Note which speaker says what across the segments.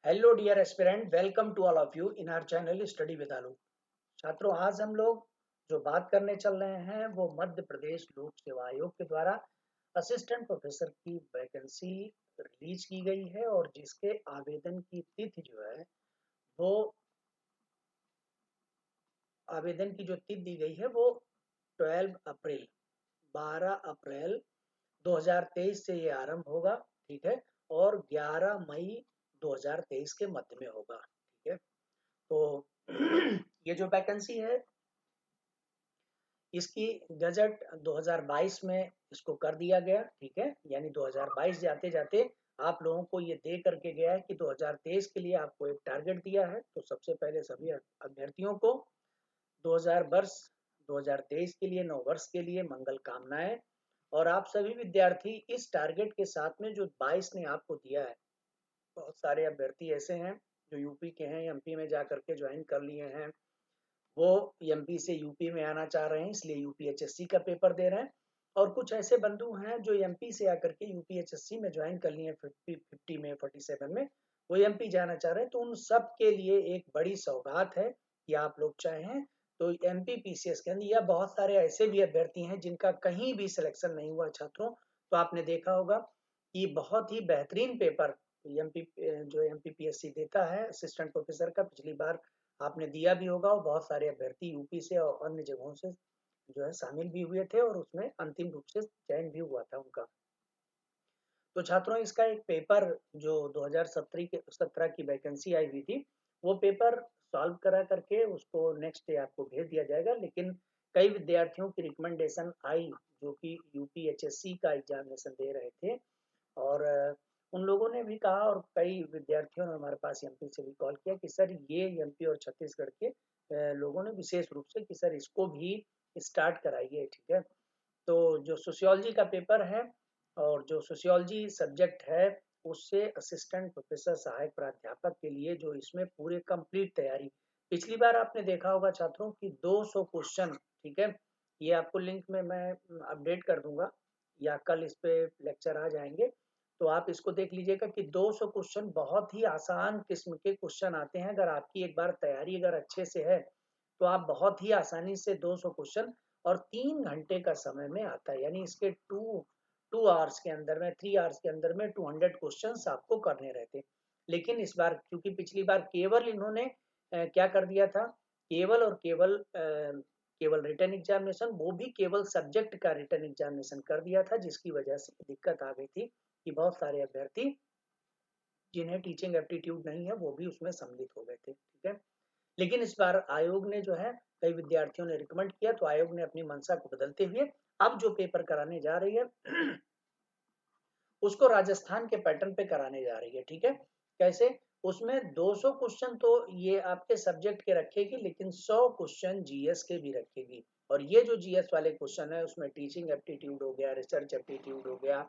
Speaker 1: Hello dear aspirant, welcome to all of you in our channel study with Alok. छात्रों, आज हम लोग जो बात करने चल रहे हैं वो मध्य प्रदेश लोक सेवा आयोग के द्वारा असिस्टेंट प्रोफेसर की वैकेंसी रिलीज की गई है और जिसके आवेदन की तिथि जो है वो आवेदन की जो तिथि दी गई है वो 12 अप्रैल 2023 से ये आरंभ होगा। ठीक है। और 11 मई 2023 के मध्य में होगा। ठीक है। तो ये जो वैकेंसी है इसकी गजट 2022 में इसको कर दिया गया। ठीक है। यानी 2022 जाते जाते आप लोगों को ये दे करके गया है कि 2023 के लिए आपको एक टारगेट दिया है। तो सबसे पहले सभी अभ्यर्थियों को 2000 वर्ष 2023 के लिए नव वर्ष के लिए मंगल कामनाएं। और आप सभी विद्यार्थी इस टारगेट के साथ में जो 22 ने आपको दिया है, बहुत सारे अभ्यर्थी ऐसे हैं जो यूपी के हैं, एमपी में जा करके ज्वाइन कर लिए हैं, वो एमपी से यूपी में आना चाह रहे हैं इसलिए यूपीएचएससी का पेपर दे रहे हैं। और कुछ ऐसे बंधु हैं जो एमपी से आकर के यूपीएचएससी में ज्वाइन कर लिए 50 में 47 में, वो एमपी जाना चाह रहे हैं। तो उन सब के लिए एक बड़ी सौगात है कि आप लोग चाहें तो एमपी पीसीएस के अंदर, या बहुत सारे ऐसे भी अभ्यर्थी हैं जिनका कहीं भी सिलेक्शन नहीं हुआ छात्रों, तो आपने देखा होगा कि बहुत ही बेहतरीन पेपर एमपी जो एमपीपीएससी देता है असिस्टेंट प्रोफेसर का, पिछली बार आपने दिया भी होगा। और बहुत सारे अभ्यर्थी यूपी से और अन्य जगहों से जो है शामिल भी हुए थे और उसमें अंतिम रूप से चयन भी हुआ था उनका। तो छात्रों, इसका एक पेपर जो 2017 की वैकेंसी आई हुई थी, वो पेपर सॉल्व करा करके उसको नेक्स्ट डे आपको भेज दिया जाएगा। लेकिन कई विद्यार्थियों की रिकमेंडेशन आई जो कि यूपीएचएससी का एग्जामिनेशन दे रहे थे, और उन लोगों ने भी कहा, और कई विद्यार्थियों ने हमारे पास एमपी से भी कॉल किया कि सर ये एमपी और छत्तीसगढ़ के लोगों ने विशेष रूप से कि सर इसको भी स्टार्ट कराइए। ठीक है। तो जो सोशियोलॉजी का पेपर है और जो सोशियोलॉजी सब्जेक्ट है उससे असिस्टेंट प्रोफेसर सहायक प्राध्यापक के लिए जो इसमें पूरे कंप्लीट तैयारी, पिछली बार आपने देखा होगा छात्रों की 200 क्वेश्चन। ठीक है। ये आपको लिंक में मैं अपडेट कर दूंगा या कल इस पे लेक्चर आ जाएंगे, तो आप इसको देख लीजिएगा कि 200 क्वेश्चन बहुत ही आसान किस्म के क्वेश्चन आते हैं। अगर आपकी एक बार तैयारी अगर अच्छे से है तो आप बहुत ही आसानी से 200 क्वेश्चन और 3 घंटे का समय में आता है। यानी इसके टू आवर्स के अंदर में 3 आवर्स के अंदर में 200 क्वेश्चन आपको करने रहते। लेकिन इस बार क्योंकि पिछली बार केवल इन्होंने क्या कर दिया था, केवल और केवल रिटर्न एग्जामिनेशन, वो भी केवल सब्जेक्ट का रिटर्न एग्जामिनेशन कर दिया था, जिसकी वजह से दिक्कत आ गई थी कि बहुत सारे अभ्यर्थी जिन्हें टीचिंग एप्टीट्यूड नहीं है वो भी उसमें सम्मिलित हो गए थे। ठीक है। लेकिन इस बार आयोग ने जो है, कई विद्यार्थियों ने रिकमेंड किया तो आयोग ने अपनी मंशा को बदलते हुए अब जो पेपर कराने जा रही है उसको राजस्थान के पैटर्न पे कराने जा रही है। ठीक है। कैसे? उसमें 200 क्वेश्चन तो ये आपके सब्जेक्ट के रखेगी, लेकिन 100 क्वेश्चन जीएस के भी रखेगी। और ये जो जीएस वाले क्वेश्चन है उसमें टीचिंग एप्टीट्यूड हो गया, रिसर्च एप्टीट्यूड हो गया,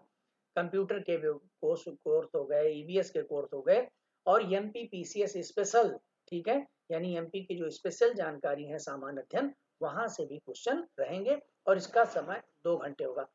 Speaker 1: कंप्यूटर के कोर्स हो गए, ईवीएस के कोर्स हो गए, और एमपी पीसीएस स्पेशल। ठीक है। यानी एमपी की जो स्पेशल जानकारी है सामान्य अध्ययन, वहां से भी क्वेश्चन रहेंगे और इसका समय 2 घंटे होगा।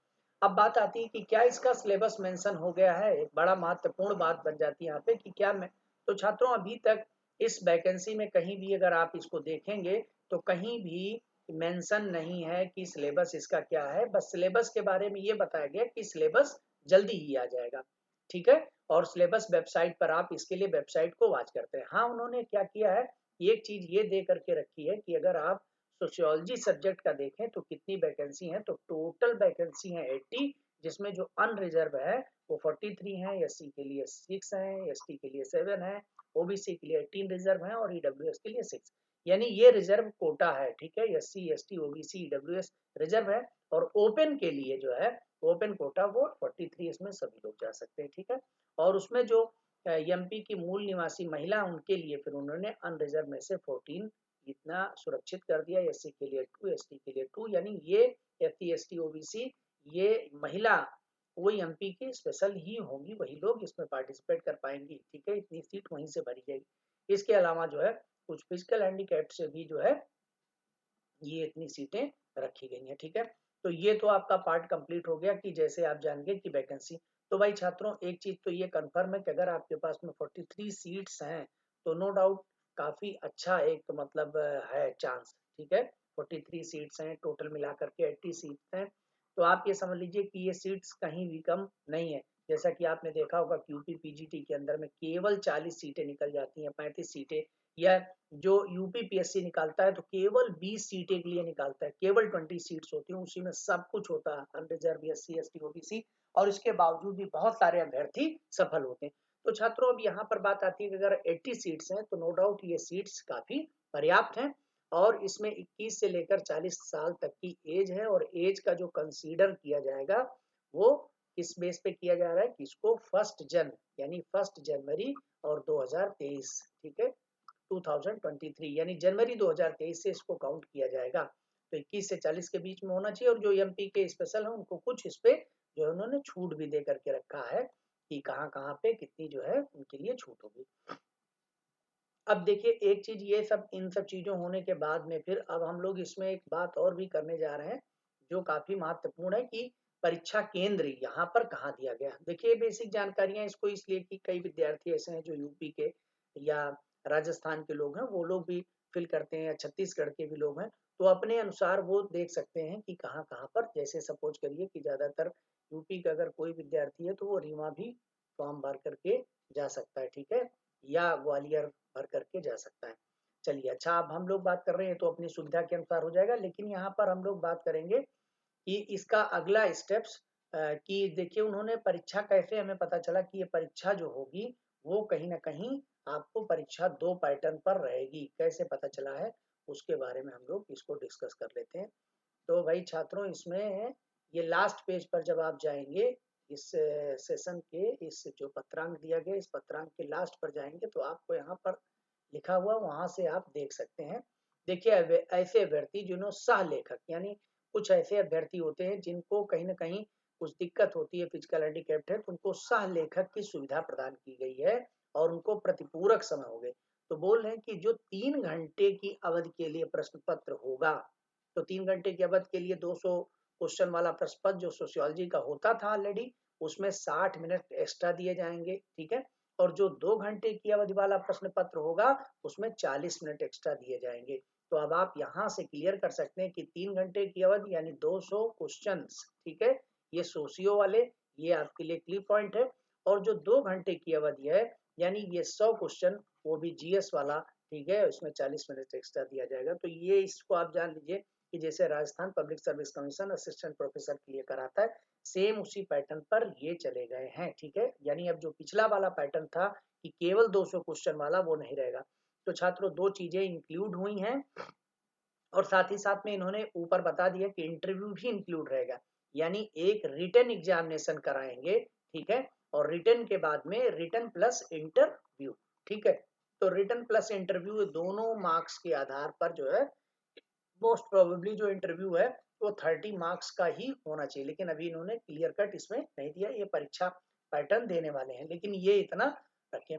Speaker 1: अब बात आती है कि क्या इसका सिलेबस मेंशन हो गया है। एक बड़ा महत्वपूर्ण बात बन जाती है यहाँ पे कि क्या मैं, तो छात्रों अभी तक इस वैकेंसी में कहीं भी अगर आप इसको देखेंगे तो कहीं भी मेंशन नहीं है कि सिलेबस इसका क्या है। बस सिलेबस के बारे में ये बताया गया कि सिलेबस जल्दी ही आ जाएगा। ठीक है। और सिलेबस वेबसाइट पर आप इसके लिए वेबसाइट को वॉच करते हैं। हाँ, उन्होंने क्या किया है, एक चीज ये दे करके रखी है कि अगर आप सोशियोलॉजी सब्जेक्ट का देखें तो कितनी वैकेंसी है, तो टोटल वैकेंसी है 80, जिसमें जो अनरिजर्व है वो 43 है, एससी के लिए 6 है, एसटी के लिए 7 है, ओबीसी के लिए 18 रिजर्व है और ईडब्ल्यूएस के लिए 6। यानी ये रिजर्व कोटा है। ठीक है। SC ST OBC EWS reserve है, और ओपन के लिए जो है ओपन कोटा वो 43, इसमें सभी लोग जा सकते हैं। ठीक है। और उसमें जो एमपी की मूल निवासी महिला, उनके लिए फिर उन्होंने अनरिजर्व में से 14 इतना सुरक्षित कर दिया। एससी के लिए 2, एसटी के लिए 2, यानी ये एससी एसटी ओबीसी ये महिला वही एमपी की स्पेशल ही होंगी, वही लोग इसमें पार्टिसिपेट कर पाएंगी। ठीक है। इतनी सीट वहीं से भरी जाएगी। इसके अलावा जो है कुछ फिजिकल हैंडीकैप से भी जो है ये इतनी सीटें रखी गई हैं। ठीक है। तो ये तो आपका पार्ट कंप्लीट हो गया कि जैसे आप जान गए कि वैकेंसी। तो भाई छात्रों एक चीज तो ये कंफर्म है कि अगर आपके पास में 43 सीट्स हैं तो नो डाउट काफी अच्छा एक मतलब है चांस, ठीक है। 43 सीट्स हैं, टोटल मिलाकर के 80 सीट्स हैं, तो आप ये समझ लीजिए कि ये सीट्स कहीं भी कम नहीं है। जैसा कि आपने देखा होगा कि यूपी पीजीटी के अंदर में केवल 40 सीटें निकल जाती हैं, 35 सीटें, या जो यूपी पीएससी निकालता है तो केवल 20 सीटें के लिए निकालता है, केवल 20 सीट्स होती हैं, उसी में सब कुछ होता है, अनरिजर्व, एससी एसटी ओबीसी, और इसके बावजूद भी बहुत सारे अभ्यर्थी सफल होते हैं। तो छात्रों अब यहाँ पर बात आती है कि अगर 80 सीट्स हैं तो नो डाउट ये सीट्स काफी पर्याप्त हैं, और इसमें 21 से लेकर 40 साल तक की एज है, और एज का जो कंसीडर किया जाएगा वो किस बेस पे किया जा रहा है कि इसको 1 जन यानी 1 जनवरी और 2023, ठीक है, 2023 यानी जनवरी 2023 से इसको काउंट किया जाएगा। तो 21 से 40 के बीच में होना चाहिए, और जो एमपी के स्पेशल है उनको कुछ इस पे जो है उन्होंने छूट भी दे करके रखा है कि कहाँ कहाँ पे कितनी जो है उनके लिए छूट होगी। अब देखिए एक चीज, ये सब इन सब चीजों होने के बाद में फिर अब हम लोग इसमें एक बात और भी करने जा रहे हैं जो काफी महत्वपूर्ण है कि परीक्षा केंद्र यहाँ पर कहाँ दिया गया। देखिए बेसिक जानकारियां इसको इसलिए कि कई विद्यार्थी ऐसे हैं जो यूपी के या राजस्थान के लोग हैं, वो लोग भी फिल करते हैं, या छत्तीसगढ़ के भी लोग हैं, तो अपने अनुसार वो देख सकते हैं कि कहाँ कहाँ पर, जैसे सपोज करिए कि ज्यादातर यूपी का अगर कोई विद्यार्थी है तो वो रीवा भी फॉर्म भर करके जा सकता है, ठीक है, या ग्वालियर भर करके जा सकता है। चलिए अच्छा, अब हम लोग बात कर रहे हैं तो अपनी सुविधा के अनुसार हो जाएगा, लेकिन यहाँ पर हम लोग बात करेंगे कि इसका अगला स्टेप्स कि देखिए उन्होंने परीक्षा कैसे, हमें पता चला कि ये परीक्षा जो होगी वो कहीं ना कहीं आपको परीक्षा 2 पैटर्न पर रहेगी। कैसे पता चला है उसके बारे में हम लोग इसको डिस्कस कर लेते हैं। तो भाई छात्रों इसमें ये लास्ट पेज पर जब आप जाएंगे इस सेशन के, इस जो पत्रांक दिया गया इस पत्रांक के लास्ट पर जाएंगे तो आपको यहाँ पर लिखा हुआ वहां से आप देख सकते हैं। देखिए ऐसे अभ्यर्थी जिन्होंने सह लेखक, यानी कुछ ऐसे अभ्यर्थी होते हैं जिनको कहीं ना कहीं कुछ दिक्कत होती है, फिजिकल हैंडीकैप्ट है, तो उनको सह लेखक की सुविधा प्रदान की गई है और उनको प्रतिपूरक समय हो गए। तो बोल रहे हैं कि जो 3 घंटे की अवधि के लिए प्रश्न पत्र होगा, तो 3 घंटे की अवधि के लिए 200 क्वेश्चन वाला प्रश्न पत्र जो सोशियोलॉजी का होता था ऑलरेडी, उसमें 60 मिनट एक्स्ट्रा दिए जाएंगे, ठीक है, और जो 2 घंटे की अवधि वाला प्रश्न पत्र होगा उसमें 40 मिनट एक्स्ट्रा दिए जाएंगे। तो अब आप यहाँ से क्लियर कर सकते हैं कि 3 घंटे की अवधि यानी 200 क्वेश्चन, ठीक है, ये सोशियो वाले, ये आपके लिए क्लियर पॉइंट है। और जो 2 घंटे की अवधि है यानी ये 100 क्वेश्चन, वो भी जीएस वाला, ठीक है, इसमें 40 मिनट एक्स्ट्रा दिया जाएगा। तो ये इसको आप जान लीजिए कि जैसे Rajasthan public service commission assistant professor के लिए कराता है, सेम उसी पैटर्न पर ये चले गए हैं, ठीक है। यानी अब जो पिछला वाला पैटर्न था कि केवल 200 क्वेश्चन वाला, वो नहीं रहेगा। तो छात्रों दो चीजें इंक्लूड हुई हैं, और साथ ही साथ में इन्होंने ऊपर बता दिया कि इंटरव्यू भी इंक्लूड रहेगा, यानी एक रिटन एग्जामिनेशन कराएंगे, ठीक है, और रिटन के बाद में रिटन प्लस इंटरव्यू, ठीक है। तो रिटन प्लस इंटरव्यू दोनों मार्क्स के आधार पर जो है, मोस्ट प्रोबेबली जो इंटरव्यू है वो 30 मार्क्स का ही होना चाहिए, लेकिन अभी इन्होंने क्लियर कट इसमें नहीं दिया, ये परीक्षा पैटर्न देने वाले हैं, लेकिन ये इतना रखें।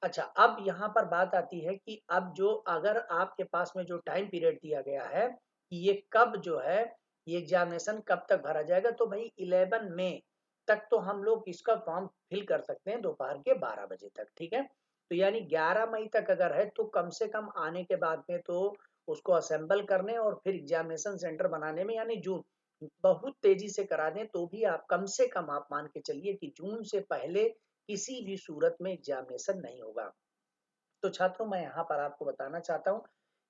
Speaker 1: अच्छा, अब यहाँ पर बात आती है कि अब जो अगर आपके पास में जो टाइम पीरियड दिया गया है कि ये कब जो है ये एग्जामिनेशन कब तक भरा जाएगा, तो भाई 11 मई तक तो हम लोग इसका फॉर्म फिल कर सकते हैं दोपहर के 12 बजे तक, ठीक है। तो यानी 11 मई तक अगर है तो कम से कम आने के बाद में तो उसको असेंबल करने और फिर एग्जामिनेशन सेंटर बनाने में, यानी जून बहुत तेजी से करा दें तो भी आप कम से कम आप मान के चलिए कि जून से पहले किसी भी सूरत में एग्जामिनेशन नहीं होगा। तो छात्रों मैं यहाँ पर आपको बताना चाहता हूँ,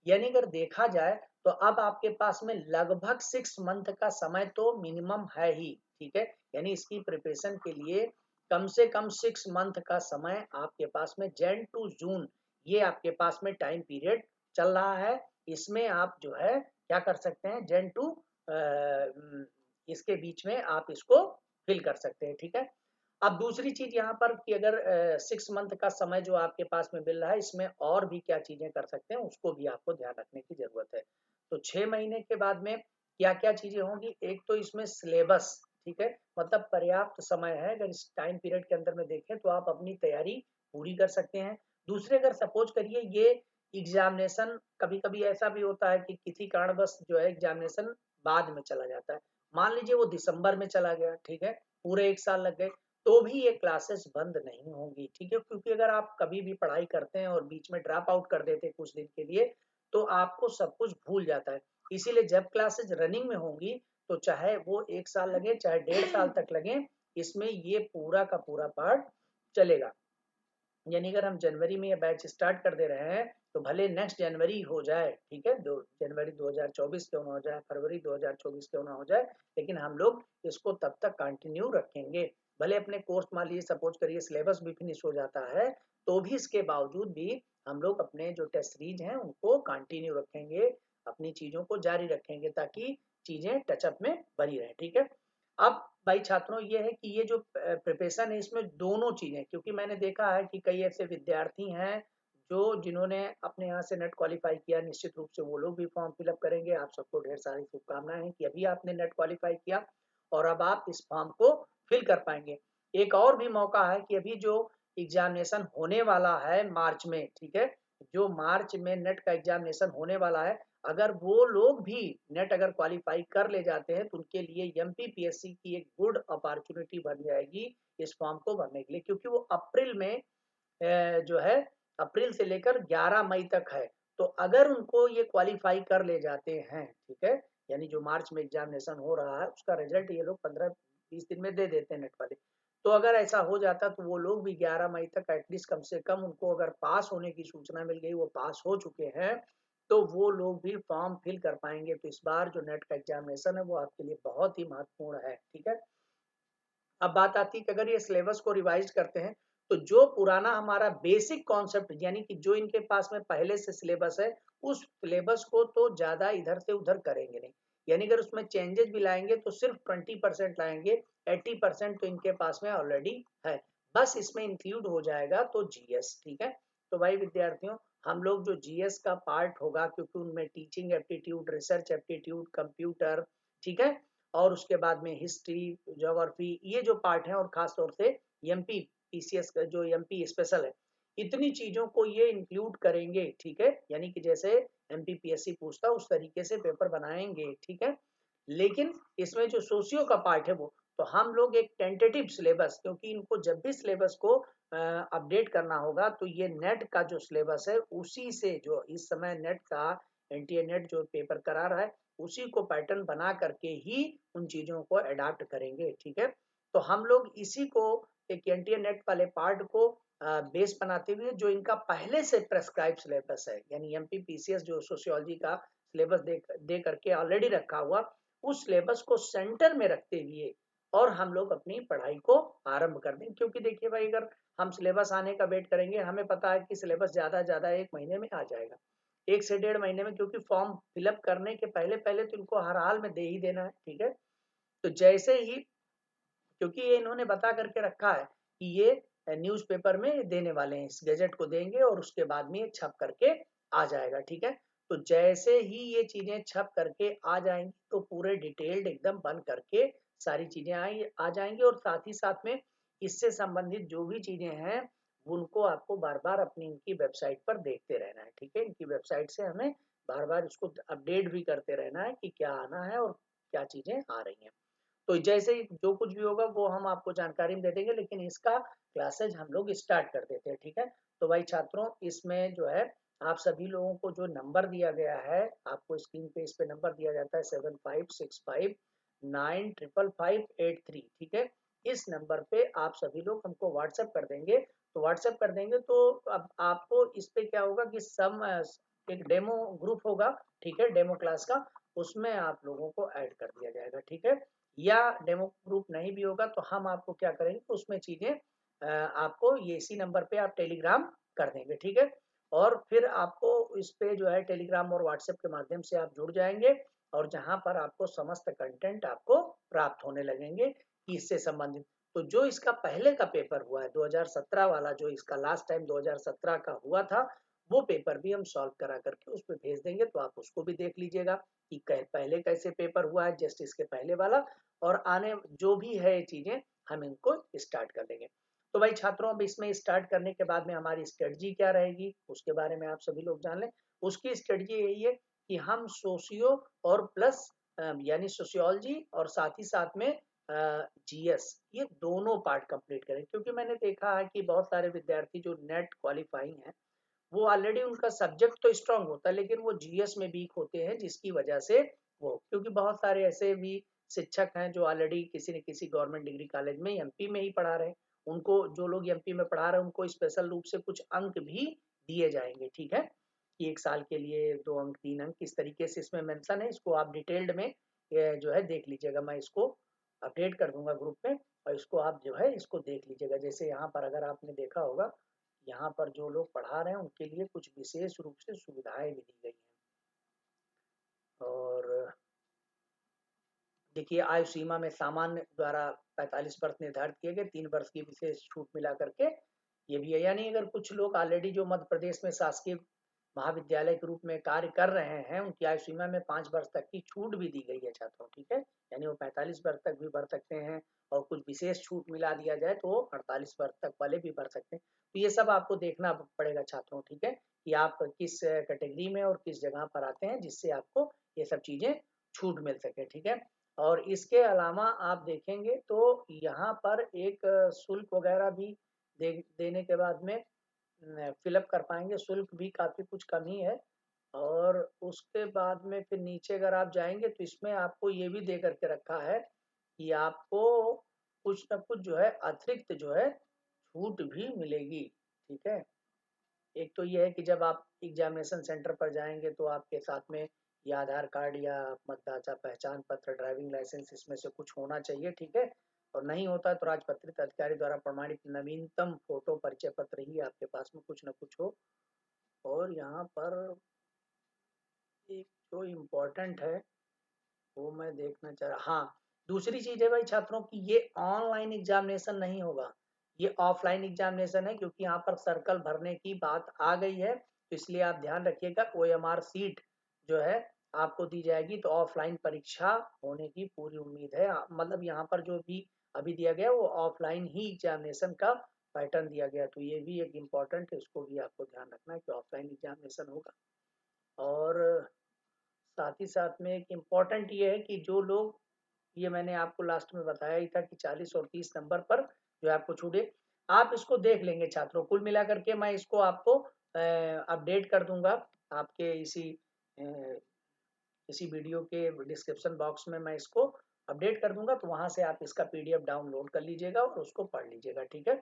Speaker 1: यानी अगर देखा जाए तो अब आपके पास में लगभग 6 मंथ का समय तो मिनिमम है ही, ठीक है, यानी इसकी प्रिपरेशन के लिए कम से कम 6 मंथ का समय आपके पास में, जैन टू जून, ये आपके पास में टाइम पीरियड चल रहा है। इसमें आप जो है क्या कर सकते हैं, जैन टू इसके बीच में आप इसको फिल कर सकते हैं, ठीक है। अब दूसरी चीज यहाँ पर कि अगर 6 मंथ का समय जो आपके पास में मिल रहा है, इसमें और भी क्या चीजें कर सकते हैं उसको भी आपको ध्यान रखने की जरूरत है। तो 6 महीने के बाद में क्या क्या चीजें होंगी, एक तो इसमें सिलेबस, ठीक है, मतलब पर्याप्त समय है, अगर इस टाइम पीरियड के अंदर में देखें तो आप अपनी तैयारी पूरी कर सकते हैं। दूसरे अगर सपोज करिए ये एग्जामिनेशन, कभी कभी ऐसा भी होता है कि किसी कारणवश जो है एग्जामिनेशन बाद में चला जाता है, मान लीजिए वो दिसंबर में चला गया, ठीक है, पूरे 1 साल लग गए, तो भी ये क्लासेस बंद नहीं होंगी, ठीक है, क्योंकि अगर आप कभी भी पढ़ाई करते हैं और बीच में ड्रॉप आउट कर देते हैं कुछ दिन के लिए, तो आपको सब कुछ भूल जाता है। इसीलिए जब क्लासेस रनिंग में होंगी, तो चाहे वो 1 साल लगे, चाहे 1.5 साल तक लगे, इसमें ये पूरा का पूरा पार्ट चलेगा। यानी अगर हम जनवरी में ये बैच स्टार्ट कर दे रहे हैं, तो भले नेक्स्ट जनवरी हो जाए, ठीक है, जनवरी 2024 क्यों ना हो जाए, फरवरी 2024 क्यों ना हो जाए, लेकिन हम लोग इसको तब तक कंटिन्यू रखेंगे। भले अपने कोर्स मान लीजिए सपोज करिए सिलेबस भी फिनिश हो जाता है, तो भी इसके बावजूद भी हम लोग अपने जो टेस्ट सीरीज हैं उनको कंटिन्यू रखेंगे, अपनी चीजों को जारी रखेंगे, ताकि चीजें टचअप में बनी रहे, ठीक है। अब भाई छात्रों ये है कि ये जो प्रिपरेशन है इसमें दोनों चीजें, क्योंकि मैंने देखा है कि कई ऐसे विद्यार्थी हैं जो जिन्होंने अपने यहाँ से नेट क्वालिफाई किया, निश्चित रूप से वो लोग भी फॉर्म फिलअप करेंगे। आप सबको ढेर सारी शुभकामनाएं हैं कि अभी आपने नेट क्वालिफाई किया और अब आप इस फॉर्म को फिल कर पाएंगे। एक और भी मौका है कि अभी जो एग्जामिनेशन होने वाला है मार्च में, ठीक है, जो मार्च में नेट का एग्जामिनेशन होने वाला है, अगर वो लोग भी नेट अगर क्वालिफाई कर ले जाते हैं, तो उनके लिए एमपीपीएससी की एक गुड अपॉर्चुनिटी बन जाएगी इस फॉर्म को भरने के लिए, क्योंकि वो अप्रैल में जो है, अप्रैल से लेकर 11 मई तक है। तो अगर उनको ये क्वालिफाई कर ले जाते हैं, ठीक है, यानी जो मार्च में एग्जामिनेशन हो रहा है उसका रिजल्ट ये लोग 15-20 दिन में दे देते हैं नेट वाले, तो अगर ऐसा हो जाता तो वो लोग भी 11 मई तक एटलीस्ट कम से कम उनको अगर पास होने की सूचना मिल गई, वो पास हो चुके हैं, तो वो लोग भी फॉर्म फिल कर पाएंगे। तो इस बार जो नेट का एग्जामिनेशन है वो आपके लिए बहुत ही महत्वपूर्ण है, ठीक है। अब बात आती है कि अगर ये सिलेबस को रिवाइज करते हैं, तो जो पुराना हमारा बेसिक कॉन्सेप्ट, यानी कि जो इनके पास में पहले से सिलेबस है, उस सिलेबस को तो ज्यादा इधर से उधर करेंगे नहीं। यानी अगर उसमें चेंजेस भी लाएंगे तो सिर्फ 20% लाएंगे, 80% तो इनके पास में ऑलरेडी है। बस इसमें इंक्लूड हो जाएगा तो जीएस, ठीक है। तो भाई विद्यार्थियों, हम लोग जो जीएस का पार्ट होगा, क्योंकि उनमें teaching aptitude, research aptitude, computer, ठीक है, और उसके बाद में हिस्ट्री, ज्योग्राफी, ये जो पार्ट है, और खास तौर से एमपी पीसीएस का जो एमपी स्पेशल है, इतनी चीजों को ये इंक्लूड करेंगे, ठीक है। यानी कि जैसे एमपीपीएससी पूछता उस तरीके से पेपर बनाएंगे, ठीक है। लेकिन इसमें जो सोशियो का पार्ट है वो, तो हम लोग एक टेंटेटिव सिलेबस, क्योंकि इनको जब भी सिलेबस को अपडेट करना होगा, तो ये नेट का जो सिलेबस है उसी से, जो इस समय नेट का एनटीए नेट जो पेपर करा रहा है, उसी को पैटर्न बना करके ही उन चीजों को अडाप्ट करेंगे, ठीक है। तो हम लोग इसी को एक एनटीए नेट वाले पार्ट को बेस बनाते हुए, जो इनका पहले से प्रेस्क्राइब सिलेबस है, यानी एमपी पीसीएस जो सोशियोलॉजी का सिलेबस दे करके ऑलरेडी रखा हुआ, उस सिलेबस को सेंटर में रखते हुए और हम लोग अपनी पढ़ाई को आरंभ कर दें। क्योंकि देखिए भाई, अगर हम सिलेबस आने का वेट करेंगे, हमें पता है कि सिलेबस ज्यादा 1 महीने में आ जाएगा, 1 से 1.5 महीने में, क्योंकि फॉर्म फिलअप करने के पहले पहले तो इनको हर हाल में दे ही देना है, ठीक है। तो जैसे ही, क्योंकि ये इन्होंने बता करके रखा है कि ये न्यूज़पेपर में देने वाले हैं, इस गैजेट को देंगे और उसके बाद में ये छप करके आ जाएगा, ठीक है। तो जैसे ही ये चीजें छप करके आ जाएंगी, तो पूरे डिटेल्ड एकदम बन करके सारी चीजें आ जाएंगी, और साथ ही साथ में इससे संबंधित जो भी चीजें हैं उनको आपको बार बार अपनी इनकी वेबसाइट पर देखते रहना है, ठीक है। इनकी वेबसाइट से हमें बार बार इसको अपडेट भी करते रहना है कि क्या आना है और क्या चीजें आ रही हैं। तो जैसे ही जो कुछ भी होगा वो हम आपको जानकारी में दे देंगे, लेकिन इसका क्लासेज हम लोग स्टार्ट कर देते हैं, ठीक है। तो भाई छात्रों, इसमें जो है आप सभी लोगों को जो नंबर दिया गया है, आपको स्क्रीन पे इस पे नंबर दिया जाता है 7565955583, ठीक है। इस नंबर पे आप सभी लोग हमको व्हाट्सएप कर देंगे, तो व्हाट्सएप कर देंगे तो अब आपको इस पे क्या होगा कि एक डेमो ग्रुप होगा, ठीक है, डेमो क्लास का, उसमें आप लोगों को ऐड कर दिया जाएगा, ठीक है। या डेमो ग्रुप नहीं भी होगा तो हम आपको क्या करेंगे, उसमें चीजें आपको ये इसी नंबर पे आप टेलीग्राम कर देंगे, ठीक है। और फिर आपको इस पे जो है टेलीग्राम और व्हाट्सएप के माध्यम से आप जुड़ जाएंगे, और जहां पर आपको समस्त कंटेंट आपको प्राप्त होने लगेंगे कि इससे संबंधित। तो जो इसका पहले का पेपर हुआ है 2017 वाला, जो इसका लास्ट टाइम 2017 का हुआ था, वो पेपर भी हम सॉल्व करा करके उस पर भेज देंगे, तो आप उसको भी देख लीजिएगा कि पहले कैसे पेपर हुआ है, जस्ट इसके पहले वाला, और आने जो भी है चीजें हम इनको स्टार्ट कर देंगे। तो भाई छात्रों, अब इसमें स्टार्ट करने के बाद में हमारी स्ट्रेटजी क्या रहेगी, उसके बारे में आप सभी लोग जान लें। उसकी स्ट्रेटजी यही है कि हम सोशियो और प्लस यानी सोशियोलॉजी और साथ ही साथ में जीएस, ये दोनों पार्ट कंप्लीट करें, क्योंकि मैंने देखा है कि बहुत सारे विद्यार्थी जो नेट क्वालिफाइंग हैं वो ऑलरेडी उनका सब्जेक्ट तो स्ट्रांग होता है लेकिन वो जीएस में वीक होते हैं, जिसकी वजह से वो, क्योंकि बहुत सारे ऐसे भी शिक्षक हैं जो ऑलरेडी किसी न किसी गवर्नमेंट डिग्री कॉलेज में एमपी में ही पढ़ा रहे हैं, उनको जो लोग एमपी में पढ़ा रहे हैं उनको स्पेशल रूप से कुछ अंक भी दिए जाएंगे, ठीक है, कि 1 साल के लिए 2 अंक 3 अंक किस तरीके से इसमें मेंशन है, इसको आप डिटेल्ड में जो है देख लीजिएगा, मैं इसको अपडेट कर दूंगा ग्रुप में, और इसको आप जो है इसको देख लीजिएगा। जैसे यहाँ पर अगर आपने देखा होगा, यहाँ पर जो लोग पढ़ा रहे हैं उनके लिए कुछ विशेष रूप से सुविधाएं भी दी गई हैं। और देखिए, आयु सीमा में सामान्य द्वारा 45 वर्ष निर्धारित किए गए, 3 वर्ष की विशेष छूट मिला करके ये भी है। यानी अगर कुछ लोग ऑलरेडी जो मध्य प्रदेश में शासकीय महाविद्यालय के रूप में कार्य कर रहे हैं, उनकी आयु सीमा में 5 वर्ष तक की छूट भी दी गई है छात्रों, ठीक है, यानी वो 45 वर्ष तक भी भर सकते हैं, और कुछ विशेष छूट मिला दिया जाए तो वो 48 वर्ष तक वाले भी भर सकते हैं। तो ये सब आपको देखना पड़ेगा छात्रों, ठीक है, कि आप किस कैटेगरी में और किस जगह पर आते हैं, जिससे आपको ये सब चीजें छूट मिल सके, ठीक है। और इसके अलावा आप देखेंगे तो यहाँ पर एक शुल्क वगैरह भी देने के बाद में फिलअप कर पाएंगे, शुल्क भी काफ़ी कुछ कम ही है। और उसके बाद में फिर नीचे अगर आप जाएंगे तो इसमें आपको ये भी दे करके रखा है कि आपको कुछ न कुछ जो है अतिरिक्त जो है छूट भी मिलेगी, ठीक है। एक तो ये है कि जब आप एग्जामिनेशन सेंटर पर जाएंगे तो आपके साथ में या आधार कार्ड या मतदाता पहचान पत्र, ड्राइविंग लाइसेंस, इसमें से कुछ होना चाहिए, ठीक है, और नहीं होता तो राजपत्रित अधिकारी द्वारा प्रमाणित नवीनतम फोटो परिचय पत्र ही आपके पास में कुछ न कुछ हो। और यहाँ पर एक जो इम्पोर्टेंट है वो मैं देखना चाह रहा, हाँ, दूसरी चीज है भाई छात्रों की, ये ऑनलाइन एग्जामिनेशन नहीं होगा, ये ऑफलाइन एग्जामिनेशन है, क्योंकि यहाँ पर सर्कल भरने की बात आ गई है, तो इसलिए आप ध्यान रखिएगा, ओएमआर सीट जो है आपको दी जाएगी, तो ऑफलाइन परीक्षा होने की पूरी उम्मीद है, मतलब यहाँ पर जो भी अभी दिया गया वो ऑफलाइन ही एग्जामिनेशन का पैटर्न दिया गया, तो ये भी एक इम्पॉर्टेंट है, इसको भी आपको ध्यान रखना है कि ऑफलाइन एग्जामिनेशन होगा। और साथ ही साथ में एक इम्पॉर्टेंट ये है कि जो लोग, ये मैंने आपको लास्ट में बताया ही था कि 40 और 30 नंबर पर जो है आपको छूटे, आप इसको देख लेंगे छात्रों, कुल मिलाकर के मैं इसको आपको अपडेट कर दूंगा आपके इसी वीडियो के डिस्क्रिप्शन बॉक्स में, मैं इसको अपडेट कर दूंगा, तो वहां से आप इसका पीडीएफ डाउनलोड कर लीजिएगा और उसको पढ़ लीजिएगा, ठीक है।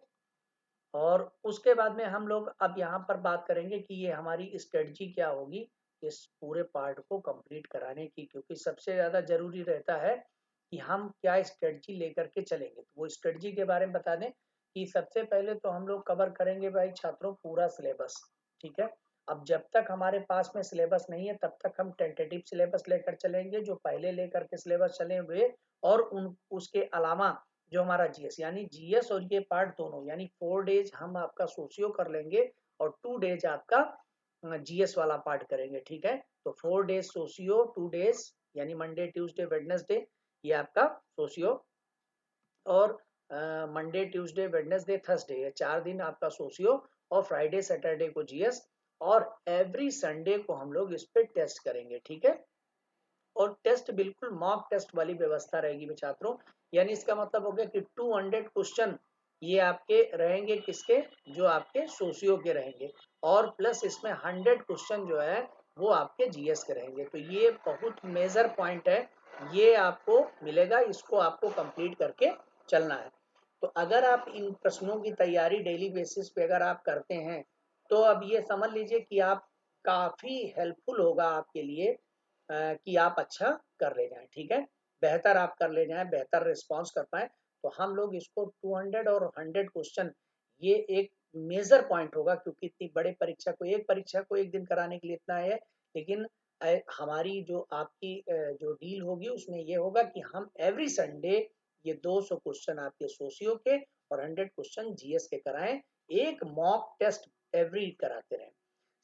Speaker 1: और उसके बाद में हम लोग अब यहाँ पर बात करेंगे कि ये हमारी स्ट्रेटजी क्या होगी इस पूरे पार्ट को कंप्लीट कराने की, क्योंकि सबसे ज़्यादा जरूरी रहता है कि हम क्या स्ट्रेटजी लेकर के चलेंगे। तो वो स्ट्रेटजी के बारे में बता दें कि सबसे पहले तो हम लोग कवर करेंगे भाई छात्रों पूरा सिलेबस, ठीक है। अब जब तक हमारे पास में सिलेबस नहीं है तब तक हम टेंटेटिव सिलेबस लेकर चलेंगे, जो पहले लेकर के सिलेबस चले हुए, और उसके अलावा जो हमारा जीएस, यानी जीएस और ये पार्ट दोनों, यानी 4 डेज हम आपका सोशियो कर लेंगे और 2 डेज आपका जीएस वाला पार्ट करेंगे, ठीक है। तो 4 डेज सोशियो, 2 डेज यानी मंडे ट्यूसडे वेडनेसडे ये आपका सोशियो, और मंडे ट्यूसडे वेडनेसडे थर्सडे, ये 4 दिन आपका सोशियो, और फ्राइडे सैटरडे को जीएस, और एवरी संडे को हम लोग इस पे टेस्ट करेंगे, ठीक है। और टेस्ट बिल्कुल मॉक टेस्ट वाली व्यवस्था रहेगी छात्रों, यानी इसका मतलब हो गया कि 200 क्वेश्चन ये आपके रहेंगे, किसके, जो आपके सोशियो के रहेंगे, और प्लस इसमें 100 क्वेश्चन जो है वो आपके जीएस के रहेंगे। तो ये बहुत मेजर पॉइंट है, ये आपको मिलेगा, इसको आपको कंप्लीट करके चलना है। तो अगर आप इन प्रश्नों की तैयारी डेली बेसिस पे अगर आप करते हैं तो अब ये समझ लीजिए कि आप काफ़ी हेल्पफुल होगा आपके लिए, कि आप अच्छा कर ले जाएं, ठीक है, बेहतर आप कर ले जाएं, बेहतर रिस्पांस कर पाएं। तो हम लोग इसको 200 और 100 क्वेश्चन, ये एक मेजर पॉइंट होगा, क्योंकि इतनी बड़े परीक्षा को एक दिन कराने के लिए इतना है, लेकिन हमारी जो आपकी जो डील होगी उसमें ये होगा कि हम एवरी संडे ये 200 क्वेश्चन आपके सोशियो के और 100 क्वेश्चन जीएस के कराएं, एक मॉक टेस्ट एवरी कराते रहें।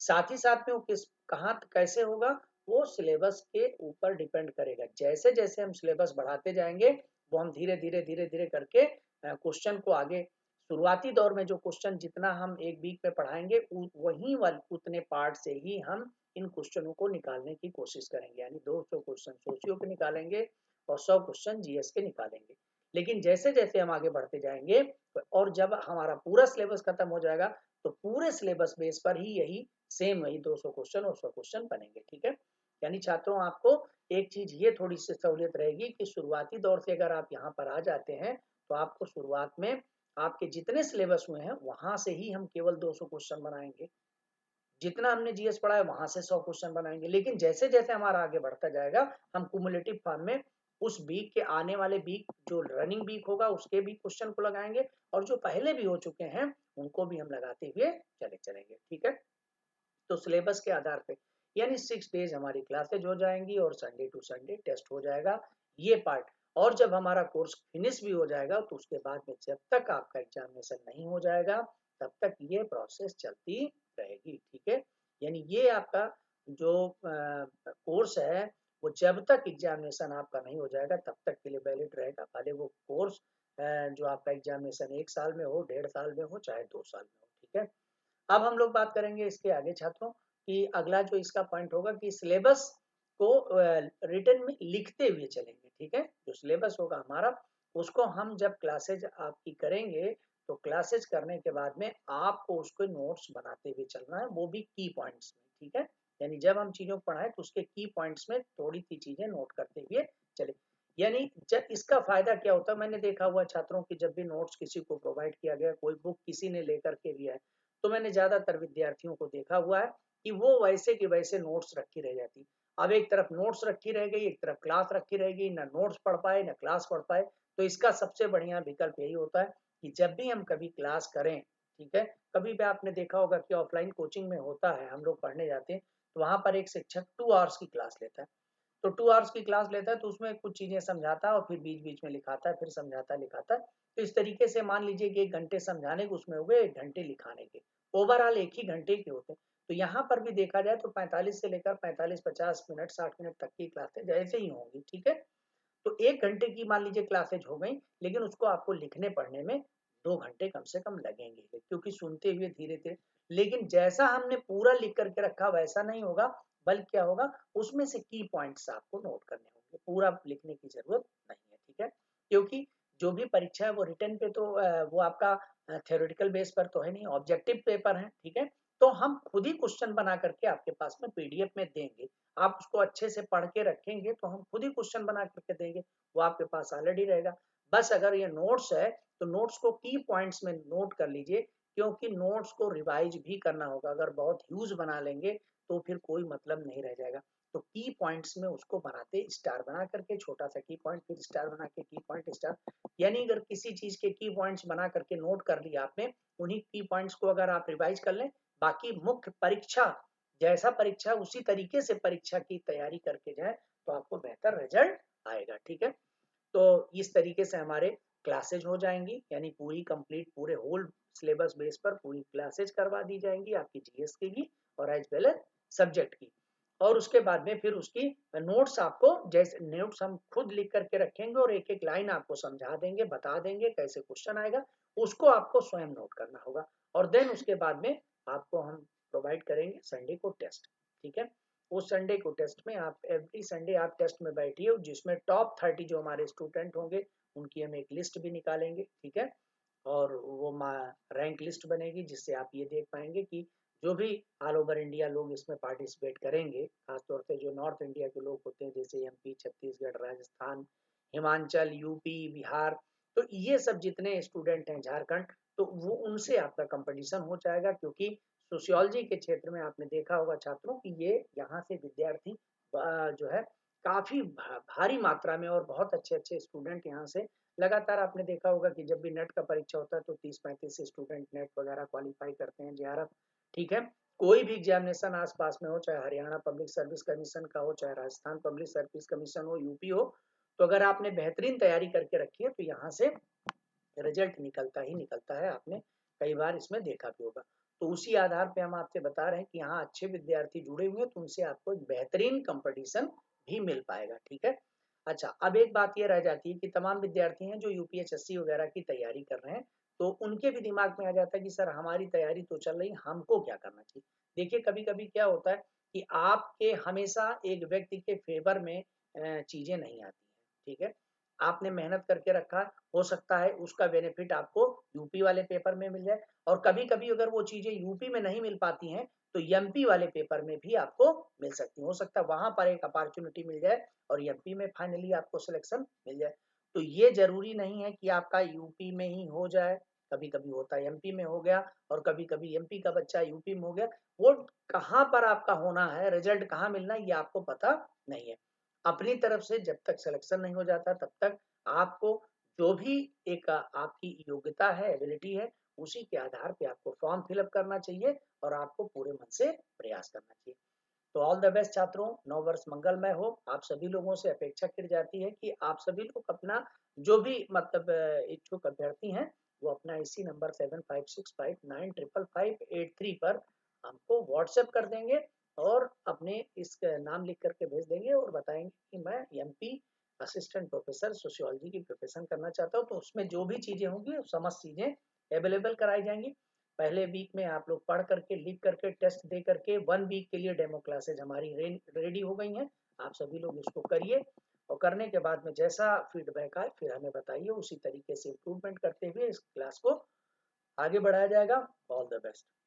Speaker 1: साथ ही साथ में वो किस कहाँ कैसे होगा वो सिलेबस के ऊपर डिपेंड करेगा, जैसे जैसे हम सिलेबस बढ़ाते जाएंगे वो हम धीरे धीरे धीरे धीरे करके क्वेश्चन को आगे, शुरुआती दौर में जो क्वेश्चन जितना हम एक वीक में पढ़ाएंगे वही उतने पार्ट से ही हम इन क्वेश्चनों को निकालने की कोशिश करेंगे, यानी 200 क्वेश्चन सोशियो के निकालेंगे और 100 क्वेश्चन जीएस के निकालेंगे। लेकिन जैसे जैसे हम आगे बढ़ते जाएंगे और जब हमारा पूरा सिलेबस खत्म हो जाएगा तो पूरे सिलेबस बेस पर ही यही सेम वही 200 क्वेश्चन और 100 क्वेश्चन बनेंगे। ठीक है, यानी छात्रों आपको एक चीज ये थोड़ी सी सहूलियत रहेगी कि शुरुआती दौर से अगर आप यहाँ पर आ जाते हैं तो आपको शुरुआत में आपके जितने सिलेबस हुए हैं वहां से ही हम केवल 200 क्वेश्चन बनाएंगे, जितना हमने जीएस पढ़ा है वहां से 100 क्वेश्चन बनाएंगे। लेकिन जैसे जैसे हमारा आगे बढ़ता जाएगा हम कुमुलेटिव फॉर्म में उस वीक के आने वाले वीक जो रनिंग वीक होगा उसके भी क्वेश्चन को लगाएंगे और जो पहले भी हो चुके हैं उनको भी हम लगाते हुए चले चलेंगे। ठीक है, तो सिलेबस के आधार पे यानी 6 डेज हमारी क्लासेज हो जाएंगी और संडे टू संडे टेस्ट हो जाएगा ये पार्ट। और जब हमारा कोर्स फिनिश भी हो जाएगा तो उसके बाद में जब तक आपका एग्जामिनेशन नहीं हो जाएगा तब तक ये प्रोसेस चलती रहेगी। ठीक है, यानी ये आपका जो कोर्स है वो जब तक एग्जामिनेशन आपका नहीं हो जाएगा तब तक के लिए वैलिड रहेगा, भले वो कोर्स जो आपका एग्जामिनेशन 1 साल में हो, 1.5 साल में हो, चाहे 2 साल में हो। ठीक है, अब हम लोग बात करेंगे इसके आगे छात्रों कि अगला जो इसका पॉइंट होगा कि सिलेबस को रिटर्न में लिखते हुए चलेंगे। ठीक है, जो सिलेबस होगा हमारा उसको हम जब क्लासेज आपकी करेंगे तो क्लासेज करने के बाद में आपको उसको नोट्स बनाते हुए चलना है, वो भी की पॉइंट्स में। ठीक है, यानी जब हम चीजों को पढ़ाएं तो उसके की पॉइंट्स में थोड़ी सी चीजें नोट करते हुए चले। यानी जब इसका फायदा क्या होता है, मैंने देखा हुआ छात्रों की जब भी नोट्स किसी को प्रोवाइड किया गया, कोई बुक किसी ने लेकर के दिया है तो मैंने ज्यादातर विद्यार्थियों को देखा हुआ है कि वो वैसे के वैसे नोट्स रखी रह जाती। अब एक तरफ नोट्स रखी रह गई, एक तरफ क्लास रखी रहेगी, ना नोट्स पढ़ पाए ना क्लास पढ़ पाए। तो इसका सबसे बढ़िया विकल्प यही होता है कि जब भी हम कभी क्लास करें, ठीक है, कभी भी आपने देखा होगा कि ऑफलाइन कोचिंग में होता है, हम लोग पढ़ने जाते हैं तो वहां पर एक शिक्षक 2 आवर्स की क्लास लेता है। तो 2 आवर्स की क्लास लेता है तो उसमें कुछ चीजें समझाता है और फिर बीच बीच में लिखाता है, फिर समझाता है लिखाता है। तो इस तरीके से मान लीजिए कि 1 घंटे समझाने के उसमें हो गए, 1 घंटे लिखाने के, ओवरऑल एक ही घंटे के होते हैं। तो यहाँ पर भी देखा जाए तो 45 से लेकर 45-50 मिनट 60 मिनट तक की क्लासेज जैसे ही होंगी। ठीक है, तो 1 घंटे की मान लीजिए क्लासेज हो गई, लेकिन उसको आपको लिखने पढ़ने में 2 घंटे कम से कम लगेंगे क्योंकि सुनते हुए धीरे धीरे। लेकिन जैसा हमने पूरा लिख करके रखा वैसा नहीं होगा, बल्कि क्या होगा उसमें से की पॉइंट्स आपको नोट करने होंगे, पूरा लिखने की जरूरत नहीं है। ठीक है, क्योंकि जो भी परीक्षा है वो रिटर्न पे तो वो आपका थ्योरेटिकल बेस पर तो है नहीं, ऑब्जेक्टिव पेपर है। ठीक है, तो हम खुद ही क्वेश्चन बना करके आपके पास में पीडीएफ में देंगे, आप उसको अच्छे से पढ़ के रखेंगे तो हम खुद ही क्वेश्चन बना करके देंगे, वो आपके पास ऑलरेडी रहेगा। बस अगर ये नोट्स है तो नोट्स को की पॉइंट्स में नोट कर लीजिए, क्योंकि नोट्स को रिवाइज भी करना होगा। अगर बहुत ह्यूज बना लेंगे तो फिर कोई मतलब नहीं रह जाएगा। तो की पॉइंट्स में उसको बनाते, स्टार बना करके छोटा सा की पॉइंट, फिर स्टार बना के की पॉइंट स्टार। यानी अगर किसी चीज के की पॉइंट्स बना करके नोट कर लिया आपने, उन्हीं की पॉइंट्स को अगर आप रिवाइज कर लें, बाकी मुख्य परीक्षा जैसा परीक्षा उसी तरीके से परीक्षा की तैयारी करके जाए तो आपको बेहतर रिजल्ट आएगा। ठीक है, तो इस तरीके से हमारे क्लासेज हो जाएंगी, यानी पूरी कंप्लीट पूरे होल सिलेबस बेस पर पूरी क्लासेज करवा दी जाएंगी आपकी जीएस की भी और एज वेल एज सब्जेक्ट की। और उसके बाद में फिर उसकी नोट्स आपको, जैसे नोट्स हम खुद लिख करके रखेंगे और एक एक लाइन आपको समझा देंगे, बता देंगे कैसे क्वेश्चन आएगा, उसको आपको स्वयं नोट करना होगा। और देन उसके बाद में आपको हम प्रोवाइड करेंगे संडे को टेस्ट। ठीक है, उस संडे को टेस्ट में आप एवरी संडे आप टेस्ट में बैठिए, जिसमें टॉप 30 जो हमारे स्टूडेंट होंगे उनकी हम एक लिस्ट भी निकालेंगे। ठीक है, और वो रैंक लिस्ट बनेगी जिससे आप ये देख पाएंगे कि जो भी ऑल ओवर इंडिया लोग इसमें पार्टिसिपेट करेंगे, खासतौर पे जो नॉर्थ इंडिया के लोग होते हैं जैसे एमपी, छत्तीसगढ़, राजस्थान, हिमाचल, यूपी, बिहार, तो ये सब जितने स्टूडेंट हैं, झारखंड, तो वो उनसे आपका कंपटीशन हो जाएगा। क्योंकि सोशियोलॉजी के क्षेत्र में आपने देखा होगा छात्रों कि ये यहाँ से विद्यार्थी जो है काफी भारी मात्रा में और बहुत अच्छे अच्छे स्टूडेंट यहाँ से लगातार, आपने देखा होगा कि जब भी नेट का परीक्षा होता है तो 30-35 स्टूडेंट नेट वगैरह क्वालिफाई करते हैं, जेआरएफ। ठीक है, कोई भी एग्जामिनेशन आसपास में हो, चाहे हरियाणा पब्लिक सर्विस कमीशन का हो, चाहे राजस्थान पब्लिक सर्विस कमीशन हो, यूपी हो, तो अगर आपने बेहतरीन तैयारी करके रखी है तो यहाँ से रिजल्ट निकलता ही निकलता है, आपने कई बार इसमें देखा भी होगा। तो उसी आधार पे हम आपसे बता रहे हैं कि यहाँ अच्छे विद्यार्थी जुड़े हुए हैं तो उनसे आपको एक बेहतरीन कंपटीशन भी मिल पाएगा। ठीक है, अच्छा अब एक बात ये रह जाती है कि तमाम विद्यार्थी हैं जो यूपीएसएससी वगैरह की तैयारी कर रहे हैं, तो उनके भी दिमाग में आ जाता है कि सर हमारी तैयारी तो चल रही, हमको क्या करना चाहिए। देखिए कभी कभी क्या होता है कि आपके हमेशा एक व्यक्ति के फेवर में चीजें नहीं आती हैं। ठीक है, आपने मेहनत करके रखा, हो सकता है उसका बेनिफिट आपको यूपी वाले पेपर में मिल जाए। और कभी-कभी अगर वो चीज़ें यूपी में नहीं मिल पाती हैं, तो एमपी वाले पेपर में भी आपको मिल सकती हैं। हो सकता है वहाँ पर एक अपॉर्च्युनिटी मिल जाए और एमपी में फाइनली आपको सिलेक्शन मिल जाए। तो ये ज़रूरी नहीं है कि आपका यूपी में ही हो जाए, कभी-कभी होता है एमपी में हो गया और कभी-कभी एमपी का बच्चा यूपी में हो गया। वो कहाँ पर आपका होना है, रिजल्ट कहाँ मिलना है, ये आपको पता नहीं है। अपनी तरफ से जब तक सिलेक्शन नहीं हो जाता तब तक आपको जो भी एक आपकी योग्यता है, एबिलिटी है, उसी के आधार पे आपको फॉर्म फिल अप करना चाहिए और आपको पूरे मन से प्रयास करना चाहिए। तो ऑल द बेस्ट छात्रों, नव वर्ष मंगलमय हो। आप सभी लोगों से अपेक्षा की जाती है कि आप सभी लोग अपना जो भी मतलब इच्छुक अभ्यर्थी हैं, वो अपना इसी नंबर 7565935583 पर हमको व्हाट्सएप कर देंगे और अपने इस नाम लिख करके भेज देंगे और बताएंगे कि मैं एमपी असिस्टेंट प्रोफेसर सोशियोलॉजी की प्रिपरेशन करना चाहता हूँ। तो उसमें जो भी चीज़ें होंगी समस्त चीज़ें अवेलेबल कराई जाएंगी। पहले वीक में आप लोग पढ़ करके, लिख करके, टेस्ट दे करके 1 वीक के लिए डेमो क्लासेज हमारी रेडी हो गई हैं। आप सभी लोग इसको करिए और करने के बाद में जैसा फीडबैक आए फिर हमें बताइए। उसी तरीके से इम्प्रूवमेंट करते हुए इस क्लास को आगे बढ़ाया जाएगा। All the best.